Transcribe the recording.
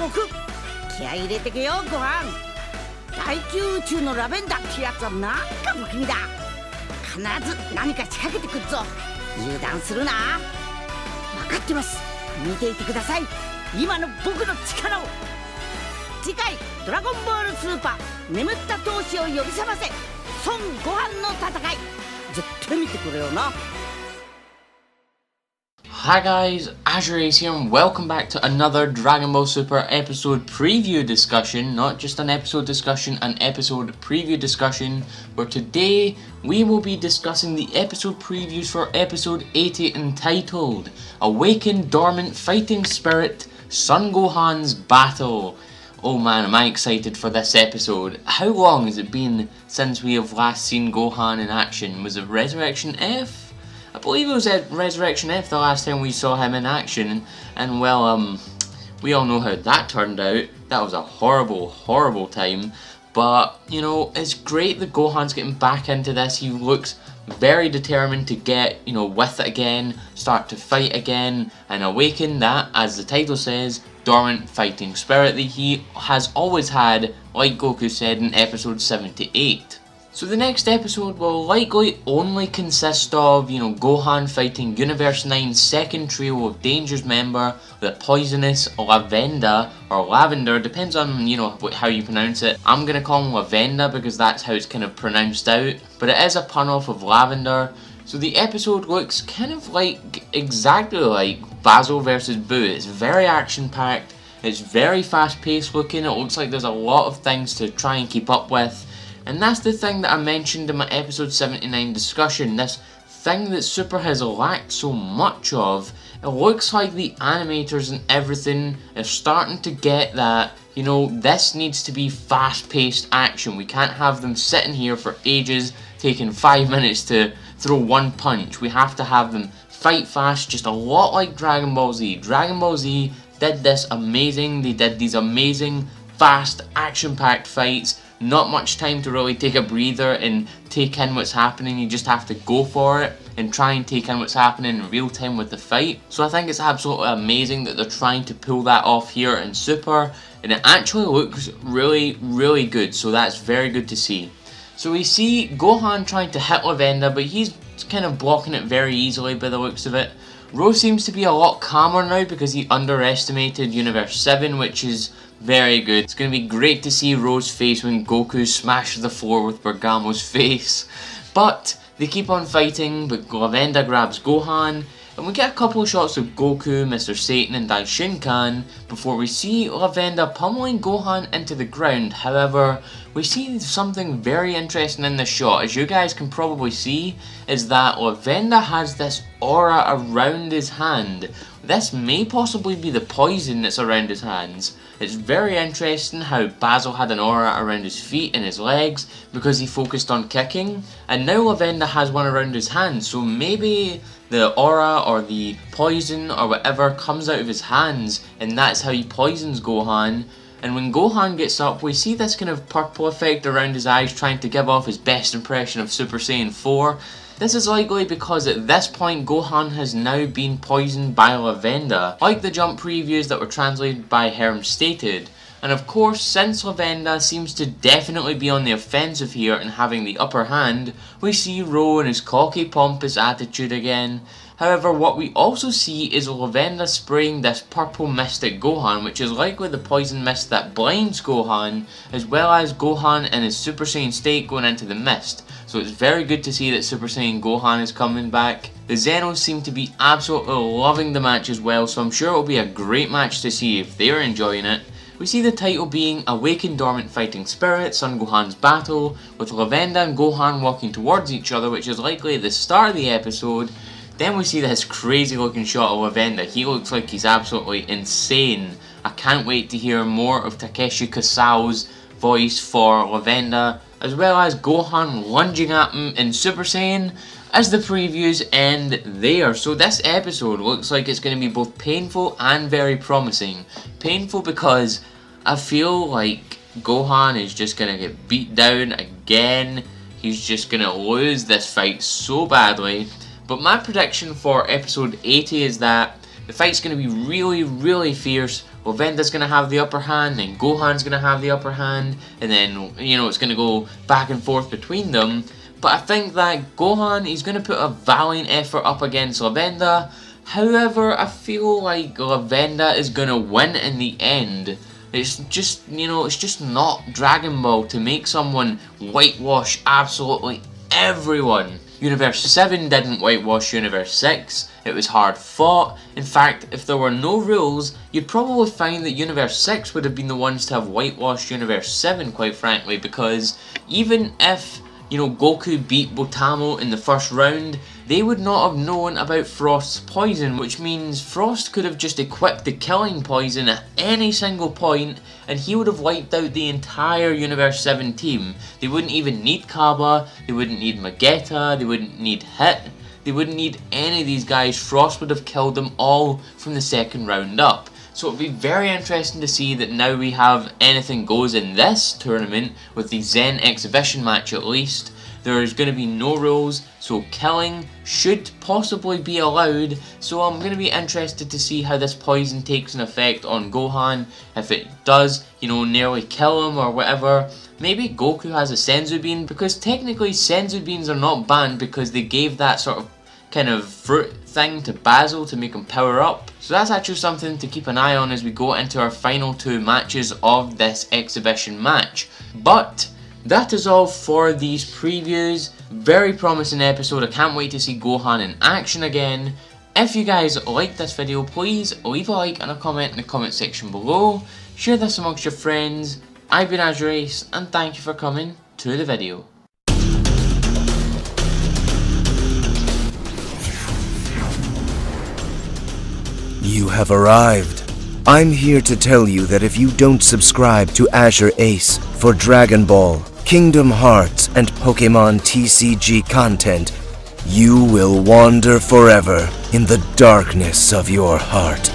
僕気合い入れてけよご飯大宮宇宙のラベンダーってやつはなんか不気味だ必ず何か仕掛けてくっぞ油断するな分かってます見ていてください今の僕の力を次回ドラゴンボールスーパー眠った闘士を呼び覚ませ孫悟飯の戦い絶対見てくれよなHi guys, AzureAce here and welcome back to another Dragon Ball Super episode preview discussion. Not just an episode discussion, an episode preview discussion, where today we will be discussing the episode previews for episode 80 entitled Awaken Dormant Fighting Spirit, Son Gohan's Battle. Oh man, am I excited for this episode. How long has it been since we have last seen Gohan in action? Was it Resurrection F? I believe it was at Resurrection F the last time we saw him in action, and well, we all know how that turned out. That was a horrible, horrible time, but, you know, it's great that Gohan's getting back into this. He looks very determined to get, you know, with it again, start to fight again, and awaken that, as the title says, dormant fighting spirit that he has always had, like Goku said in episode 78. So the next episode will likely only consist of, you know, Gohan fighting Universe 9's second trio of Dangers member, the poisonous Lavenda, or Lavender, depends on, you know, how you pronounce it. I'm gonna call him Lavenda because that's how it's kind of pronounced out, but it is a pun off of Lavender. So the episode looks kind of like, exactly like Basil vs. Boo. It's very action packed, it's very fast paced looking, it looks like there's a lot of things to try and keep up with. And that's the thing that I mentioned in my episode 79 discussion, this thing that Super has lacked so much of. It looks like the animators and everything are starting to get that, you know, this needs to be fast-paced action. We can't have them sitting here for ages, taking 5 minutes to throw one punch. We have to have them fight fast, just a lot like Dragon Ball Z. Dragon Ball Z did this amazing, they did these amazing, fast, action-packed fights. Not much time to really take a breather and take in what's happening. You just have to go for it and try and take in what's happening in real time with the fight. So I think it's absolutely amazing that they're trying to pull that off here in Super, and it actually looks really, really good, so that's very good to see. So we see Gohan trying to hit Lavenda, but he's kind of blocking it very easily by the looks of it. Rose seems to be a lot calmer now because he underestimated Universe 7, which is very good. It's going to be great to see Rose's face when Goku smashes the floor with Bergamo's face. But they keep on fighting, but Lavenda grabs Gohan, and we get a couple of shots of Goku, Mr. Satan and Daishinkan before we see Lavenda pummeling Gohan into the ground. However, we see something very interesting in this shot. As you guys can probably see, is that Lavenda has this aura around his hand. This may possibly be the poison that's around his hands. It's very interesting how Basil had an aura around his feet and his legs because he focused on kicking, and now Lavenda has one around his hands, so maybe the aura or the poison or whatever comes out of his hands and that's how he poisons Gohan. And when Gohan gets up, we see this kind of purple effect around his eyes trying to give off his best impression of Super Saiyan 4. This is likely because at this point Gohan has now been poisoned by Lavenda, like the jump previews that were translated by Herm stated. And of course, since Lavenda seems to definitely be on the offensive here and having the upper hand, we see Ro in his cocky pompous attitude again. However, what we also see is Lavenda spraying this purple mist at Gohan, which is likely the poison mist that blinds Gohan, as well as Gohan in his Super Saiyan state going into the mist. So it's very good to see that Super Saiyan Gohan is coming back. The Zenos seem to be absolutely loving the match as well, so I'm sure it'll be a great match to see if they're enjoying it. We see the title being Awaken Dormant Fighting Spirit, Son Gohan's Battle, with Lavenda and Gohan walking towards each other, which is likely at the start of the episode. Then we see this crazy looking shot of Lavenda. He looks like he's absolutely insane. I can't wait to hear more of Takeshi Kasao's voice for Lavenda, as well as Gohan lunging at him in Super Saiyan as the previews end there. So this episode looks like it's going to be both painful and very promising. Painful because I feel like Gohan is just going to get beat down again. He's just going to lose this fight so badly. But my prediction for episode 80 is that the fight's going to be really, really fierce. Lavenda's going to have the upper hand, then Gohan's going to have the upper hand, and then, you know, it's going to go back and forth between them. But I think that Gohan, he's going to put a valiant effort up against Lavenda. However, I feel like Lavenda is going to win in the end. It's just, you know, it's just not Dragon Ball to make someone whitewash absolutely everyone. Universe 7 didn't whitewash Universe 6, it was hard fought. In fact, if there were no rules, you'd probably find that Universe 6 would have been the ones to have whitewashed Universe 7, quite frankly, because even if, you know, Goku beat Botamo in the first round, they would not have known about Frost's poison, which means Frost could have just equipped the killing poison at any single point and he would have wiped out the entire Universe 7 team. They wouldn't even need Kaba, they wouldn't need Magetta, they wouldn't need Hit, they wouldn't need any of these guys. Frost would have killed them all from the second round up. So it'll be very interesting to see that now we have anything goes in this tournament with the Zen exhibition match at least. There is going to be no rules, so killing should possibly be allowed. So I'm going to be interested to see how this poison takes an effect on Gohan. If it does, you know, nearly kill him or whatever. Maybe Goku has a Senzu Bean, because technically Senzu Beans are not banned because they gave that sort of kind of fruit thing to Basil to make him power up. So that's actually something to keep an eye on as we go into our final two matches of this exhibition match. But that is all for these previews. Very promising episode. I can't wait to see Gohan in action again. If you guys liked this video, please leave a like and a comment in the comment section below. Share this amongst your friends. I've been AzureAce and thank you for coming to the video. You have arrived. I'm here to tell you that if you don't subscribe to AzureAce for Dragon Ball, Kingdom Hearts, and Pokemon TCG content, you will wander forever in the darkness of your heart.